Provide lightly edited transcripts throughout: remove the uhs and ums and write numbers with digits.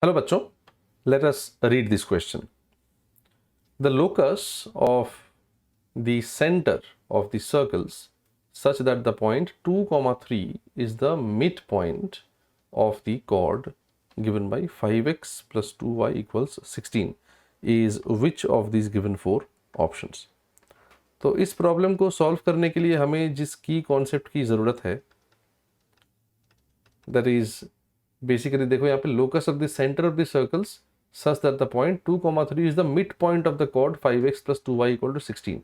Hello बच्चों, let us read this question. The locus of the center of the circles such that the point 2, 3 is the midpoint of the chord given by 5x plus 2y equals 16 is which of these given four options? तो इस problem को solve करने के लिए हमें जिस की concept की ज़रूरत है दैट इज बेसिकली देखो यहाँ पे locus of the centre of the circles such that the point 2, 3 is the mid point of the chord 5x plus 2y equal to 16।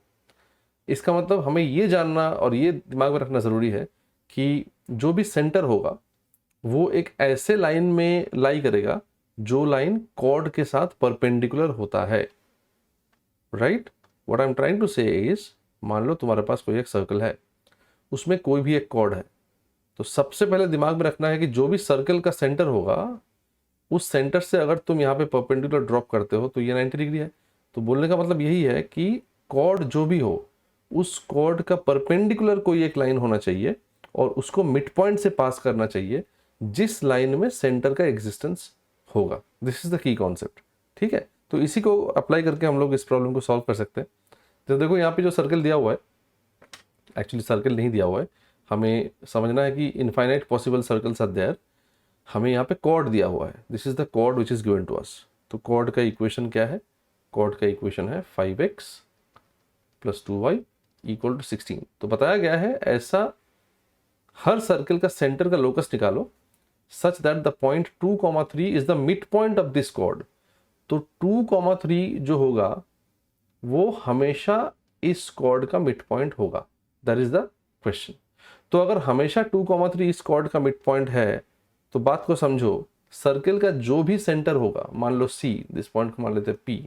इसका मतलब हमें ये जानना और ये दिमाग में रखना ज़रूरी है कि जो भी सेंटर होगा वो एक ऐसे लाइन में लाई करेगा जो लाइन कॉर्ड के साथ परपेंडिकुलर होता है। Right, what I am trying to say is, मान लो तुम्हारे पास कोई एक सर्कल है, उसमें कोई भी एक कॉर्ड है, तो सबसे पहले दिमाग में रखना है कि जो भी सर्कल का सेंटर होगा उस सेंटर से अगर तुम यहाँ पे परपेंडिकुलर ड्रॉप करते हो तो ये 90 डिग्री है। तो बोलने का मतलब यही है कि कॉर्ड जो भी हो उस कॉर्ड का परपेंडिकुलर कोई एक लाइन होना चाहिए और उसको मिड पॉइंट से पास करना चाहिए जिस लाइन में सेंटर का एग्जिस्टेंस होगा। This is the key concept. ठीक है, तो इसी को अप्लाई करके हम लोग इस प्रॉब्लम को सॉल्व कर सकते हैं। तो देखो यहाँ पे जो सर्कल दिया हुआ है, एक्चुअली सर्कल नहीं दिया हुआ है, हमें समझना है कि infinite possible circles are there. हमें यहाँ पे कॉर्ड दिया हुआ है, this is the chord which is given to us. तो कॉर्ड का इक्वेशन क्या है? कॉर्ड का इक्वेशन है 5x plus 2y equal to 16। तो बताया गया है ऐसा हर सर्कल का सेंटर का लोकस निकालो सच that the point 2, 3 is the mid point of this cord. तो 2, 3 जो होगा वो हमेशा इस कॉर्ड का मिड पॉइंट होगा। That is the question. तो अगर हमेशा 2, 3 इस कॉर्ड का मिड पॉइंट है तो बात को समझो, सर्कल का जो भी सेंटर होगा, मान लो C, दिस पॉइंट को मान लेते हैं P,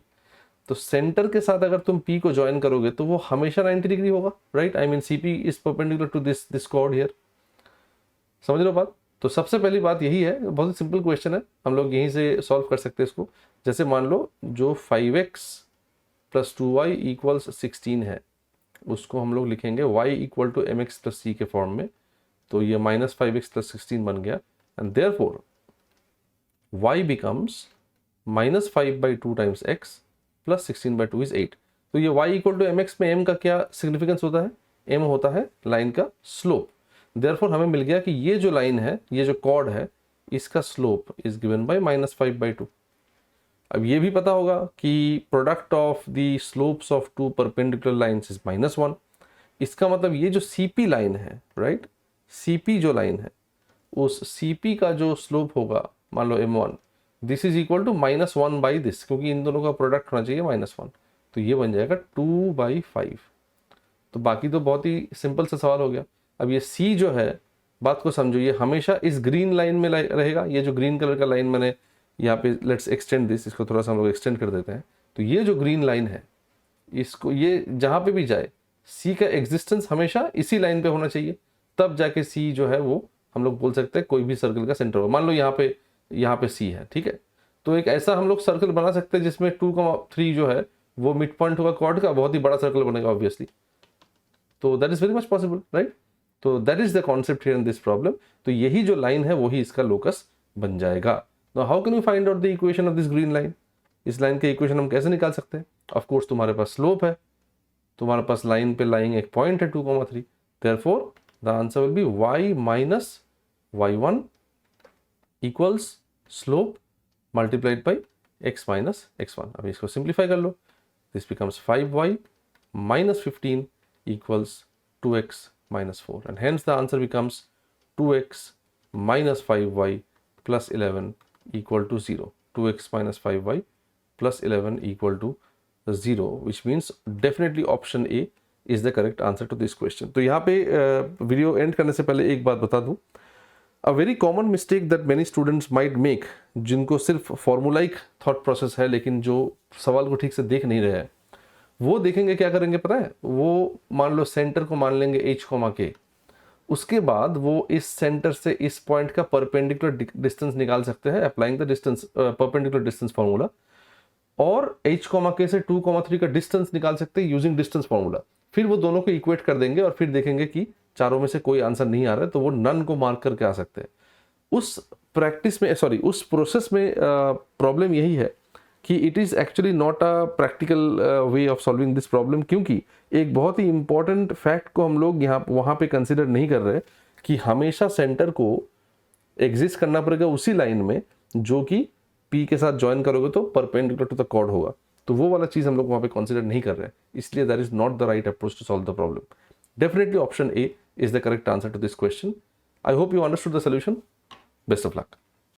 तो सेंटर के साथ अगर तुम P को ज्वाइन करोगे तो वो हमेशा 90 डिग्री होगा। Right, I mean CP is perpendicular to this chord here. समझ लो बात? तो सबसे पहली बात यही है, बहुत ही सिंपल क्वेश्चन है, हम लोग यहीं से सॉल्व कर सकते हैं इसको। जैसे मान लो जो 5x plus 2y इक्वल्स 16 है उसको हम लोग लिखेंगे y equal to mx plus c के फॉर्म में। तो ये -5x plus 16 बन गया and therefore y becomes -5/2 times x plus 16/2 is 8। तो ये y इक्वल टू mx में m का क्या सिग्निफिकेंस होता है? m होता है लाइन का स्लोप। therefore हमें मिल गया कि ये जो लाइन है, ये जो कॉर्ड है, इसका स्लोप इज गिवन बाय -5/2। अब ये भी पता होगा कि product of the slopes of two perpendicular lines is -1। इसका मतलब ये जो CP लाइन है, राइट, CP जो लाइन है उस CP का जो स्लोप होगा, मान लो M1, this is equal to -1 by this, क्योंकि इन दोनों का प्रोडक्ट होना चाहिए -1। तो ये बन जाएगा 2/5। तो बाकी तो बहुत ही सिंपल सा सवाल हो गया। अब ये C जो है, बात को समझो, ये हमेशा इस ग्रीन लाइन में रहेगा। ये जो ग्रीन कलर का लाइन मैंने यहाँ पे, लेट्स एक्सटेंड दिस, इसको थोड़ा सा हम लोग एक्सटेंड कर देते हैं। तो ये जो ग्रीन लाइन है, इसको ये जहाँ पे भी जाए C का एग्जिस्टेंस हमेशा इसी लाइन पे होना चाहिए, तब जाके C जो है वो हम लोग बोल सकते हैं कोई भी सर्कल का सेंटर हो। मान लो यहाँ पे C है, ठीक है, तो एक ऐसा हम लोग सर्कल बना सकते हैं जिसमें 2, 3 जो है वो मिड पॉइंट होगा कॉर्ड का, बहुत ही बड़ा सर्कल बनेगा ऑब्वियसली। तो that is very much possible, right. तो that is the concept here in this problem. तो यही जो लाइन है वही इसका लोकस बन जाएगा। Now how can you find out the equation of this green line? इस लाइन के इक्वेशन हम कैसे निकाल सकते हैं? ऑफ कोर्स तुम्हारे पास स्लोप है, तुम्हारे पास लाइन पे लाइंग एक पॉइंट है 2, 3। Therefore the answer will be y minus y1 equals slope multiplied by x minus x1। अब इसको सिंप्लीफाई कर लो, this becomes 5y minus 15 equals 2x minus 4 and hence the answer becomes 2x minus 5y plus 11 equal to 0। 2x minus 5y plus 11 equal to 0, which means definitely option A is the correct answer to this question। तो यहाँ पे video and करने से पहले एक बात बता दूँ, a very common mistake that many students might make, जिनको सिर्फ फॉर्मूलाइक थॉट प्रोसेस है लेकिन जो सवाल को ठीक से देख नहीं रहे हैं, वो देखेंगे क्या करेंगे पता है? वो मान लो सेंटर को मान लेंगे h, k, उसके बाद वो इस सेंटर से इस पॉइंट का परपेंडिकुलर डिस्टेंस निकाल सकते हैं applying the distance perpendicular distance formula, और h, k से 2, 3 का डिस्टेंस निकाल सकते हैं यूजिंग डिस्टेंस फार्मूला। फिर वो दोनों को इक्वेट कर देंगे और फिर देखेंगे कि चारों में से कोई आंसर नहीं आ रहा है तो वो नन को मार्क करके आ सकते हैं। उस प्रैक्टिस में सॉरी उस प्रोसेस में प्रॉब्लम यही है कि it is actually not a practical way of solving this problem, क्योंकि एक बहुत ही इंपॉर्टेंट फैक्ट को हम लोग यहाँ वहाँ पे कंसिडर नहीं कर रहे कि हमेशा सेंटर को एग्जिस्ट करना पड़ेगा उसी लाइन में जो कि P के साथ ज्वाइन करोगे तो परपेंडिकुलर टू द कॉर्ड होगा। तो वो वाला चीज़ हम लोग वहाँ पे कंसिडर नहीं कर रहे हैं, इसलिए that is not the right approach to solve the problem. Definitely option A is the correct answer to this question. I hope you understood the solution. Best of luck.